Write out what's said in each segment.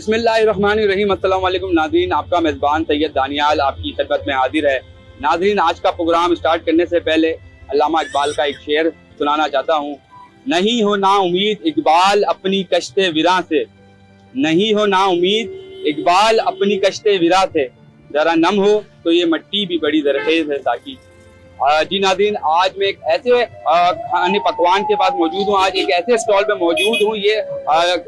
बिस्मिल्लाहिर्रहमानिर्रहीम। अस्सलाम वालेकुम नाज़रीन, आपका मेज़बान सैयद दानियाल आपकी खिदमत में हाजिर है। नाज़रीन, आज का प्रोग्राम स्टार्ट करने से पहले अल्लामा इकबाल का एक शेर सुनाना चाहता हूँ। नहीं हो ना उम्मीद इकबाल अपनी कश्ते विरा से, नहीं हो ना उम्मीद इकबाल अपनी कश्ते विरा से, जरा नम हो तो ये मट्टी भी बड़ी जरखेज है साकी। जी नाज़रीन, आज मैं एक ऐसे खाने पकवान के पास मौजूद हूँ, आज एक ऐसे स्टॉल पे मौजूद हूँ। ये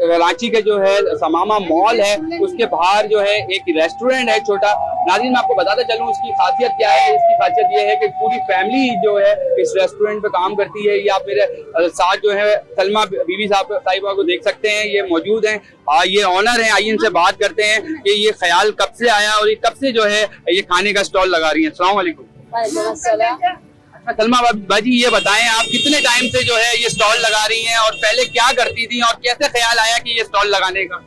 कराची के जो है समामा मॉल है, उसके बाहर जो है एक रेस्टोरेंट है छोटा। नाज़रीन, मैं आपको बताता चलूँ इसकी खासियत क्या है। इसकी खासियत ये है कि पूरी फैमिली जो है इस रेस्टोरेंट पे काम करती है। ये आप मेरे साथ जो है सलमा बीवी साहिबा को देख सकते हैं, ये मौजूद हैं। ये ऑनर हैं, आइए इनसे बात करते हैं कि ये ख्याल कब से आया और ये कब से जो है ये खाने का स्टॉल लगा रही है। अस्सलाम वालेकुम। अच्छा सलमा बाजी, ये बताएं आप कितने टाइम से जो है ये स्टॉल लगा रही हैं और पहले क्या करती थी और कैसे ख्याल आया कि ये स्टॉल लगाने का?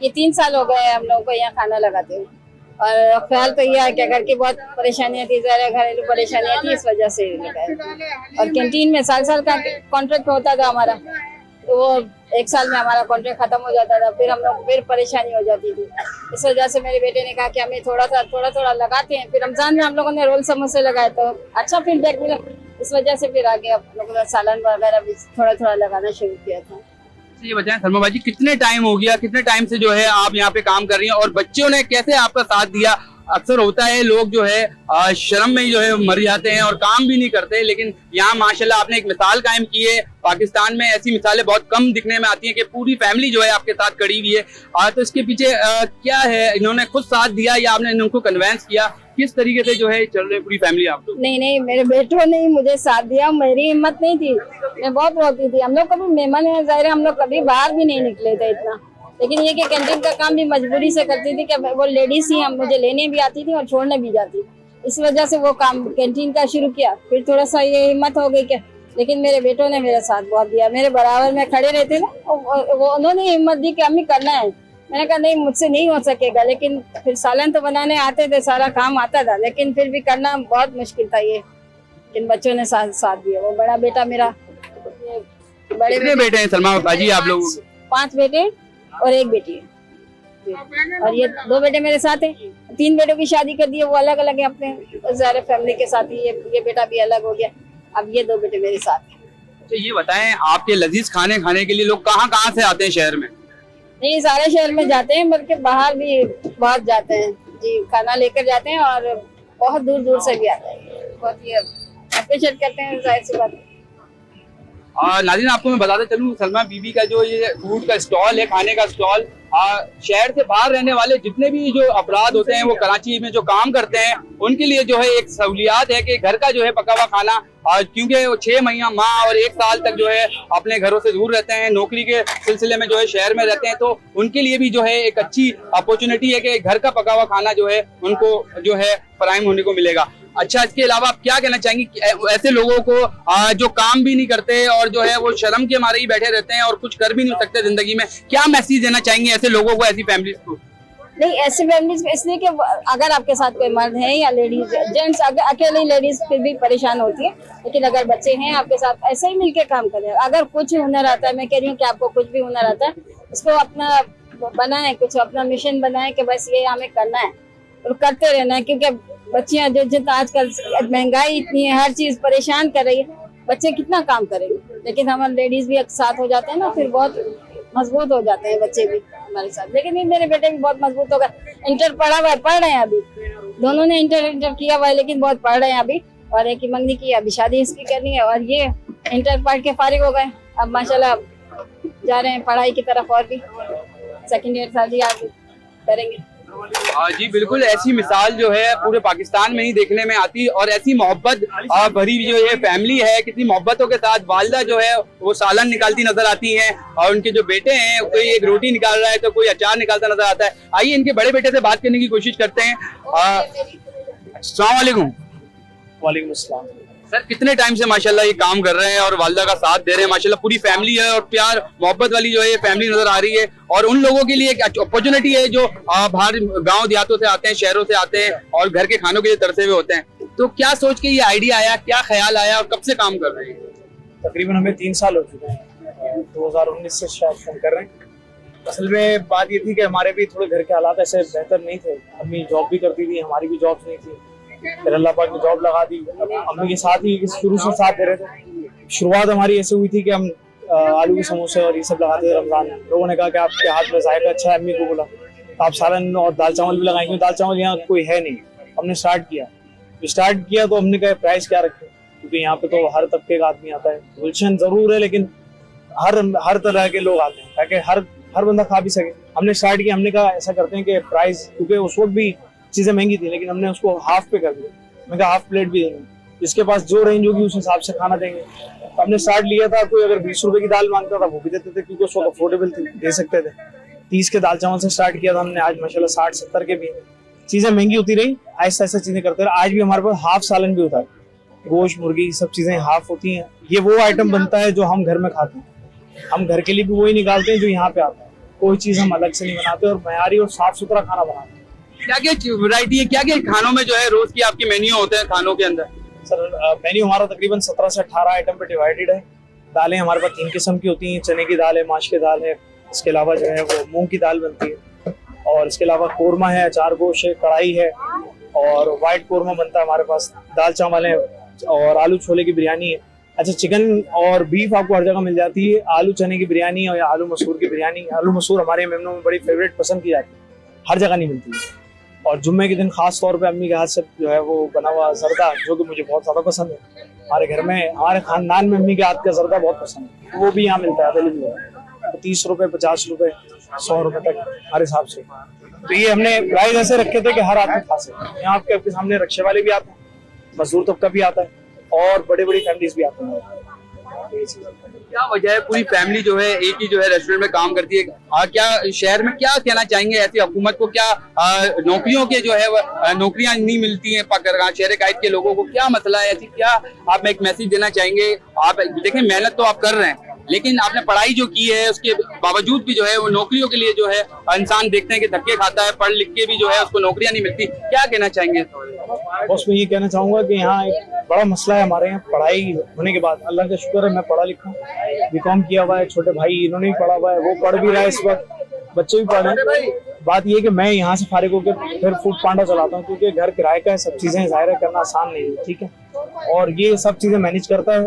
ये 3 साल हो गए हम लोगों को यहाँ खाना लगाते हैं और ख्याल तो यह है कि घर की बहुत परेशानियाँ थी, घरेलू परेशानियाँ थी, इस वजह से लगाया। और कैंटीन में साल का कॉन्ट्रैक्ट होता था हमारा, तो वो 1 साल में हमारा कॉन्ट्रैक्ट खत्म हो जाता था, फिर हम लोग फिर परेशानी हो जाती थी। इस वजह से मेरे बेटे ने कहा कि हमें थोड़ा लगाते हैं। फिर रमजान में हम लोगों ने रोल समोसे लगाए तो अच्छा फीडबैक मिला, इस वजह से फिर आगे हम लोगों ने सालन वगैरह भी थोड़ा लगाना शुरू किया था। ये बताएं सलमा बाजी, कितने टाइम हो गया, कितने टाइम से जो है आप यहाँ पे काम कर रही हैं और बच्चों ने कैसे आपका साथ दिया? अक्सर होता है लोग जो है शर्म में ही जो है मर जाते हैं और काम भी नहीं करते, लेकिन यहाँ माशाल्लाह आपने एक मिसाल कायम की है। पाकिस्तान में ऐसी मिसालें बहुत कम दिखने में आती हैं कि पूरी फैमिली जो है आपके साथ खड़ी हुई है। तो इसके पीछे क्या है? इन्होंने खुद साथ दिया या आपने इनको कन्वेंस किया? किस तरीके से जो है चल रही पूरी फैमिली आप लोग? नहीं, मेरे बेटों ने ही मुझे साथ दिया, मेरी हिम्मत नहीं थी, मैं बहुत रोती थी। हम लोग कभी मेहमान है, जाहिर है हम लोग कभी बाहर भी नहीं निकले थे इतना, लेकिन ये कि कैंटीन का काम भी मजबूरी से करती थी कि वो लेडीज ही हम मुझे लेने भी आती थी और छोड़ने भी जाती, इस वजह से वो काम कैंटीन का शुरू किया। फिर थोड़ा सा ये हिम्मत हो गई कि, लेकिन मेरे बेटों ने मेरा साथ बहुत दिया, मेरे बराबर में खड़े रहते ना, वो उन्होंने हिम्मत दी कि हमें करना है। मैंने कहा नहीं, मुझसे नहीं हो सकेगा, लेकिन फिर सालन तो बनाने आते थे, सारा काम आता था, लेकिन फिर भी करना बहुत मुश्किल था ये, लेकिन बच्चों ने साथ दिया। वो बड़ा बेटा मेरा, बड़े बेटे हैं सलमा बाजी आप लोग? 5 बेटे और 1 बेटी है, और ये 2 बेटे मेरे साथ हैं। 3 बेटों की शादी कर दी है, वो अलग अलग है अपने सारे फैमिली के साथ ही। ये बेटा भी अलग हो गया, अब ये 2 बेटे मेरे साथ हैं। तो ये बताएं, आपके लजीज खाने खाने के लिए लोग कहाँ से आते हैं शहर में? नहीं, सारे शहर में जाते हैं, बल्कि बाहर भी बहुत जाते हैं जी, खाना लेकर जाते हैं और बहुत दूर से भी आते हैं, बहुत ही अप्रिशिएट करते हैं, जाहिर सी बात है। नाज़रीन, आपको मैं बताता चलूँ, सलमा बीबी का जो ये फूड का स्टॉल है, खाने का स्टॉल, शहर से बाहर रहने वाले जितने भी जो अफराद होते हैं वो कराची में जो काम करते हैं उनके लिए जो है एक सहूलियात है कि घर का जो है पका हुआ खाना, क्योंकि वो 6 माह और 1 साल तक जो है अपने घरों से दूर रहते हैं, नौकरी के सिलसिले में जो है शहर में रहते हैं, तो उनके लिए भी जो है एक अच्छी अपॉर्चुनिटी है कि घर का पका हुआ खाना जो है उनको जो है फराहम होने को मिलेगा। अच्छा, इसके अलावा आप क्या कहना चाहेंगी ऐसे लोगों को जो काम भी नहीं करते और जो है वो शर्म के मारे ही बैठे रहते हैं और कुछ कर भी नहीं सकते जिंदगी में, क्या मैसेज देना चाहेंगे ऐसे लोगों को, ऐसी फैमिलीज को? नहीं, ऐसी फैमिलीज इसलिए कि अगर आपके साथ कोई मर्द है या लेडीज जेंट्स, अकेली लेडीज फिर भी परेशान होती है, लेकिन अगर बच्चे हैं आपके साथ, ऐसे ही मिलके काम करें। अगर कुछ हुनर आता है, मैं कह रही हूँ कि आपको कुछ भी हुनर आता है, उसको अपना बनाए, कुछ अपना मिशन बनाए कि बस ये हमें करना है और करते रहना है। क्योंकि बच्चियां जो जितना आजकल महंगाई इतनी है, हर चीज परेशान कर रही है, बच्चे कितना काम करेंगे, लेकिन हमारे लेडीज भी साथ हो जाते हैं ना, फिर बहुत मजबूत हो जाते हैं बच्चे भी हमारे साथ। लेकिन मेरे बेटे भी बहुत मजबूत हो गए, इंटर पढ़ा हुआ है, पढ़ रहे हैं अभी, दोनों ने इंटर किया हुआ है, लेकिन बहुत पढ़ रहे हैं अभी, और एक की मंगनी की, अभी शादी इसकी करनी है, और ये इंटर पढ़ के फारिग हो गए, अब माशाल्लाह जा रहे हैं पढ़ाई की तरफ, और भी सेकेंड ईयर शादी आगे करेंगे। जी बिल्कुल, ऐसी मिसाल जो है पूरे पाकिस्तान में ही देखने में आती, और ऐसी मोहब्बत भरी जो ये फैमिली है, कितनी मोहब्बतों के साथ वालिदा जो है वो सालन निकालती नजर आती हैं, और उनके जो बेटे हैं कोई एक रोटी निकाल रहा है तो कोई अचार निकालता नजर आता है। आइए इनके बड़े बेटे से बात करने की कोशिश करते हैं। अस्सलाम वालेकुम। वालेकुम अस्सलाम। सर, कितने टाइम से माशाल्लाह ये काम कर रहे हैं और वालिदा का साथ दे रहे हैं? माशाल्लाह पूरी फैमिली है और प्यार मोहब्बत वाली जो है फैमिली नजर आ रही है, और उन लोगों के लिए एक अपॉर्चुनिटी है जो बाहर गांव देहातों से आते हैं, शहरों से आते हैं और घर के खानों के लिए तरसे हुए होते हैं। तो क्या सोच के ये आइडिया आया, क्या ख्याल आया और कब से काम कर रहे हैं? तकरीबन हमें 3 साल हो चुके हैं, 2019 से शायद काम कर रहे हैं। असल में बात ये थी कि हमारे भी थोड़े घर के हालात ऐसे बेहतर नहीं थे। अम्मी जॉब भी करती थी, हमारी भी जॉब नहीं थी। फिर अल्लाह पाक ने जॉब लगा दी। अम्मी के साथ ही शुरू से साथ दे रहे थे। शुरुआत हमारी ऐसे हुई थी कि हम आलू के समोसे और ये सब लगाते थे रमजान में। लोगों ने कहा कि आपके हाथ में जायका अच्छा है, अम्मी को बोला तो आप सालन और दाल चावल भी लगाएंगे। दाल चावल यहाँ कोई है नहीं, हमने स्टार्ट किया तो हमने कहा प्राइस क्या रखें, क्योंकि यहाँ पे तो हर तबके का आदमी आता है। गुलशन जरूर है लेकिन हर तरह के लोग आते हैं ताकि हर बंदा खा भी सके। हमने स्टार्ट किया, हमने कहा ऐसा करते हैं कि प्राइस, क्योंकि उस वक्त भी चीजें महंगी थी लेकिन हमने उसको हाफ पे कर दिया। मैं कहा हाफ प्लेट भी देंगे, जिसके पास जो रेंज होगी उस हिसाब से खाना देंगे। तो हमने स्टार्ट लिया था, कोई अगर 20 रुपए की दाल मांगता था वो भी देते थे क्योंकि उस वक्त अफोर्डेबल थी, दे सकते थे। 30 के दाल चावल से स्टार्ट किया था हमने, आज माशाल्लाह 60-70 के भी। चीजें महंगी होती रही, आहिस्ता आहिस्ता चीजें करते रहे। आज भी हमारे पास हाफ सालन भी होता है, गोश्त मुर्गी सब चीजें हाफ होती हैं। ये वो आइटम बनता है जो हम घर में खाते हैं। हम घर के लिए भी वही निकालते हैं जो यहाँ पे आता है। कोई चीज हम अलग से नहीं बनाते और मयारी और साफ सुथरा खाना बनाते हैं। क्या क्या वैरायटी है, क्या क्या खानों में जो है रोज की आपकी मेन्यू होते हैं खानों के अंदर? सर मेन्यू हमारा तकरीबन 17 से 18 आइटम पे डिवाइडेड है। दालें हमारे पास 3 किस्म की होती हैं, चने की दाल है, माश की दाल है, इसके अलावा जो है वो मूंग की दाल बनती है, और इसके अलावा कोरमा है, अचार गोश्त है, कढ़ाई है और वाइट कोरमा बनता है हमारे पास। दाल चावल है और आलू छोले की बिरयानी है। अच्छा, चिकन और बीफ आपको हर जगह मिल जाती है। आलू चने की बिरयानी और आलू मसूर की बिरयानी। आलू मसूर हमारे मेमनों में बड़ी फेवरेट पसंद की जाती है, हर जगह नहीं मिलती है। और जुम्मे के दिन खास तौर पे अम्मी के हाथ से जो है वो बना हुआ जर्दा, जो कि मुझे बहुत ज्यादा पसंद है। हमारे घर में, हमारे खानदान में अम्मी के हाथ का जर्दा बहुत पसंद है, वो भी यहाँ मिलता है, अवेलेबल है। 30 रुपए, 50 रुपए, 100 रुपए तक हर हिसाब से। तो ये हमने प्राइस ऐसे रखे थे कि हर आदमी खा सके। यहाँ आपके सामने रिक्शे वाले भी आते हैं, मजदूर तबका भी आता है और बड़ी बड़ी फैमिलीज भी आती हैं। क्या वजह है पूरी फैमिली जो है एक ही जो है रेस्टोरेंट में काम करती है? क्या शहर में क्या कहना चाहेंगे ऐसी हुकूमत को? क्या नौकरियों के जो है नौकरियां नहीं मिलती हैं शहर कायद के लोगों को? क्या मसला है ऐसी? क्या आप एक मैसेज देना चाहेंगे? आप देखें, मेहनत तो आप कर रहे हैं लेकिन आपने पढ़ाई जो की है उसके बावजूद भी जो है वो नौकरियों के लिए जो है इंसान देखते हैं कि धक्के खाता है, पढ़ लिख के भी जो है उसको नौकरियां नहीं मिलती। क्या कहना चाहेंगे? बस मैं ये कहना चाहूंगा कि यहाँ एक बड़ा मसला है हमारे यहाँ। पढ़ाई होने के बाद, अल्लाह का शुक्र है मैं पढ़ा लिखा हूँ, बीकॉम किया हुआ है। छोटे भाई इन्होंने भी पढ़ा हुआ है, वो पढ़ भी रहा है इस वक्त, बच्चे भी पढ़ रहे हैं। बात ये है कि मैं यहाँ से फारिग होकर फिर फूड पांडा चलाता हूँ, क्योंकि घर किराए का है, सब चीजें जाहिर करना आसान नहीं है, ठीक है। और ये सब चीजें मैनेज करता है,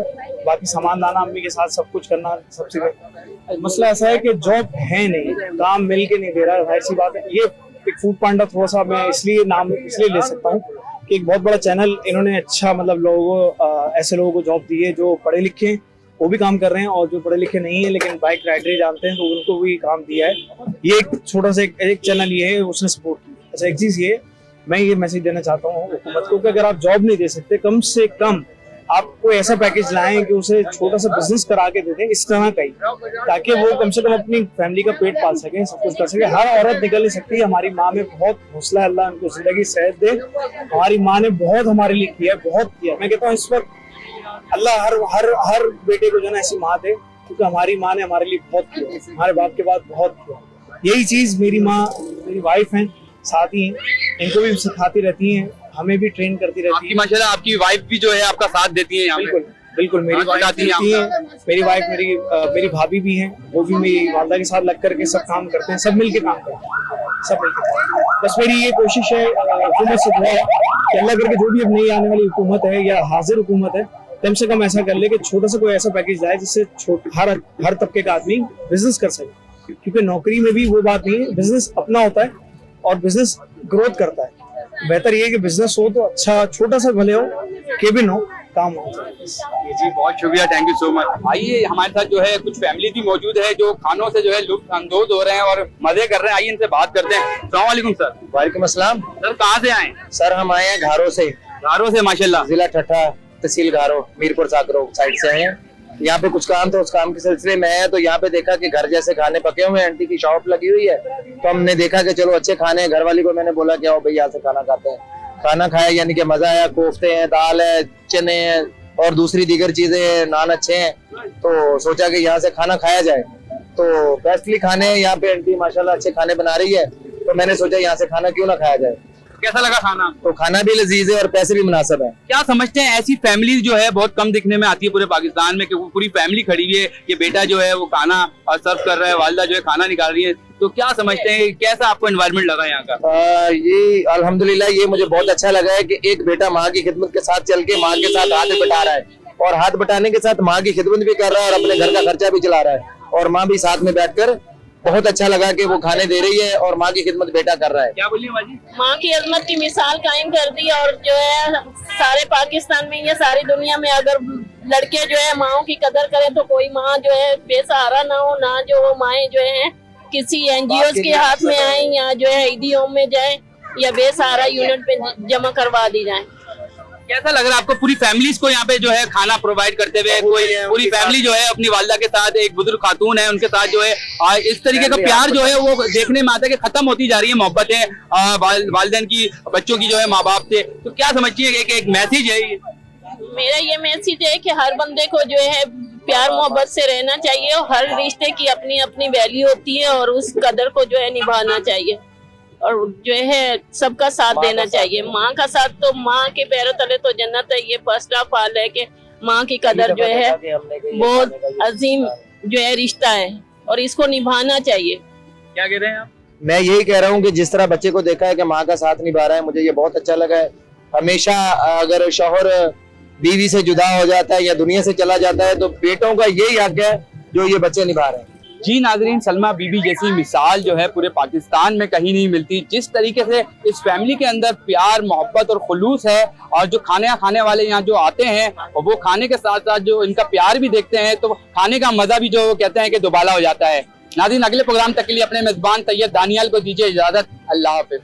बाकी सामान लाना अम्मी के साथ, सब कुछ करना, सब चीजें। मसला ऐसा है कि जॉब है नहीं, काम मिल के नहीं दे रहा है, जाहिर सी बात है। ये एक फूड पांडा थोड़ा सा मैं इसलिए ले सकता हूँ कि एक बहुत बड़ा चैनल इन्होंने अच्छा, मतलब लोगों को ऐसे लोगों को जॉब दी है जो पढ़े लिखे हैं, वो भी काम कर रहे हैं, और जो पढ़े लिखे नहीं है लेकिन बाइक राइडरी जानते हैं तो उनको भी काम दिया है। ये एक छोटा सा एक चैनल ये है, उसने सपोर्ट किया। अच्छा, एक चीज मैं ये मैसेज देना चाहता हूँ हुकूमत को कि अगर आप जॉब नहीं दे सकते, कम से कम आप कोई ऐसा पैकेज लाएं कि उसे छोटा सा बिजनेस करा के दे दें, इस तरह का ही, ताकि वो कम से कम अपनी फैमिली का पेट पाल सके, सब कुछ कर सके। हर औरत निकल नहीं सकती। हमारी माँ में बहुत हौसला है, अल्लाह उनको जिंदगी सेहत दे। हमारी माँ ने बहुत हमारे लिए किया है, बहुत किया। मैं कहता हूँ इस वक्त अल्लाह हर बेटे को जो है ऐसी माँ दे, क्योंकि हमारी माँ ने हमारे लिए बहुत किया, हमारे बाप के बाद बहुत किया। यही चीज मेरी माँ, मेरी वाइफ है, साथ ही इनको भी सिखाती रहती हैं, हमें भी ट्रेन करती रहती है। माशाल्लाह आपकी वाइफ भी जो है आपका साथ देती है यहाँ पे? बिल्कुल मेरी वाइफ देती है। मेरी वाइफ मेरी भाभी भी हैं, वो भी मेरी वालदा के साथ लग करके सब काम करते हैं, सब मिलके काम करते हैं, सब मिलके। बस मेरी ये कोशिश है हुकूमत से दुआ है कि अल्लाह करके जो भी अब नई आने वाली हुकूमत है या हाजिर हुकूमत है, कम से कम ऐसा कर ले कि छोटा सा कोई ऐसा पैकेज लाए जिससे हर तबके का आदमी बिजनेस कर सके। क्योंकि नौकरी में भी वो बात नहीं है, बिजनेस अपना होता है और बिजनेस ग्रोथ करता है। बेहतर ये है कि बिजनेस हो तो अच्छा, छोटा सा भले हो, केबिन हो, काम हो। जी बहुत शुक्रिया, थैंक यू सो मच। आइए हमारे साथ जो है कुछ फैमिली भी मौजूद है जो खानों से जो है लुत्फ अंदोज हो रहे हैं और मजे कर रहे हैं। आइए इनसे बात करते हैं। अस्सलाम वालेकुम सर। वालेकुम अस्सलाम। सर कहाँ से आए? सर हम आए हैं घारो से। घारो से? माशाल्लाह। जिला ठट्ठा, तहसील घारो, मीरपुर साकरो साइड से आए हैं। यहाँ पे कुछ काम था, उस काम के सिलसिले में है, तो यहाँ पे देखा कि घर जैसे खाने पके हुए हैं, आंटी की शॉप लगी हुई है, तो हमने देखा कि चलो अच्छे खाने हैं। घर वाली को मैंने बोला कि आओ भाई यहाँ से खाना खाते हैं। खाना खाया, यानी कि मजा आया। कोफ्ते हैं, दाल है, चने हैं और दूसरी दीगर चीजें हैं, नान अच्छे हैं, तो सोचा कि यहाँ से खाना खाया जाए। तो बेस्टली खाने यहाँ पे आंटी माशाल्लाह अच्छे खाने बना रही है, तो मैंने सोचा यहाँ से खाना क्यों ना खाया जाए। कैसा लगा खाना? तो खाना भी लजीज है और पैसे भी मुनासिब है। क्या समझते हैं ऐसी फैमिली जो है बहुत कम दिखने में आती है पूरे पाकिस्तान में, कि वो पूरी फैमिली खड़ी हुई है, ये बेटा जो है वो खाना सर्व कर रहा है, वालिदा जो है खाना निकाल रही है, तो क्या समझते हैं, कैसा आपको एनवायरनमेंट लगा यहाँ का? ये अल्हम्दुलिल्लाह ये मुझे बहुत अच्छा लगा है कि एक बेटा माँ की खिदमत के साथ चल के माँ के साथ हाथ बटा रहा है, और हाथ बटाने के साथ माँ की खिदमत भी कर रहा है और अपने घर का खर्चा भी चला रहा है, और माँ भी साथ में बैठकर बहुत अच्छा लगा कि वो खाने दे रही है और माँ की खिदमत बेटा कर रहा है। क्या बोलिए बाजी? माँ की अजमत की मिसाल कायम कर दी, और जो है सारे पाकिस्तान में या सारी दुनिया में अगर लड़के जो है माँओं की कदर करें तो कोई माँ जो है बेसहारा ना हो, ना जो वो माएँ जो है किसी एनजीओ के हाथ में आए या जो है ईदी होम में जाए या बेसहारा यूनिट पे जमा करवा दी जाए। कैसा लग रहा है आपको पूरी फैमिलीज को यहाँ पे जो है खाना प्रोवाइड करते हुए? कोई पूरी फैमिली जो है अपनी वालदा के साथ, एक बुजुर्ग खातून है उनके साथ जो है इस तरीके का प्यार जो है वो देखने में आता है कि खत्म होती जा रही है मोहब्बतें वालिदैन की बच्चों की जो है माँ बाप से। तो क्या समझिए कि एक मैसेज है ये? मेरा ये मैसेज है कि हर बंदे को जो है प्यार मोहब्बत से रहना चाहिए, और हर रिश्ते की अपनी अपनी वैल्यू होती है और उस कदर को जो है निभाना चाहिए, और जो है सबका साथ देना चाहिए। माँ का साथ तो माँ के पैरों तले तो जन्नत है, ये फर्स्ट ऑफ ऑल है कि माँ की कदर जो है बहुत अजीम जो है रिश्ता है और इसको निभाना चाहिए। क्या कह रहे हैं आप? मैं यही कह रहा हूँ कि जिस तरह बच्चे को देखा है कि माँ का साथ निभा रहा है, मुझे ये बहुत अच्छा लगा है। हमेशा अगर शौहर बीवी से जुदा हो जाता है या दुनिया से चला जाता है तो बेटों का यही हक है जो ये बच्चे निभा रहे हैं। जी नाजरीन, सलमा बीबी जैसी मिसाल जो है पूरे पाकिस्तान में कहीं नहीं मिलती। जिस तरीके से इस फैमिली के अंदर प्यार मोहब्बत और खुलूस है, और जो खाने वाले यहाँ जो आते हैं और वो खाने के साथ साथ जो इनका प्यार भी देखते हैं तो खाने का मजा भी जो कहते हैं कि दुबाला हो जाता है। नाज़रीन, अगले प्रोग्राम तक के लिए अपने मेजबान सैयद दानियाल को दीजिए इजाजत। अल्लाह हाफिज।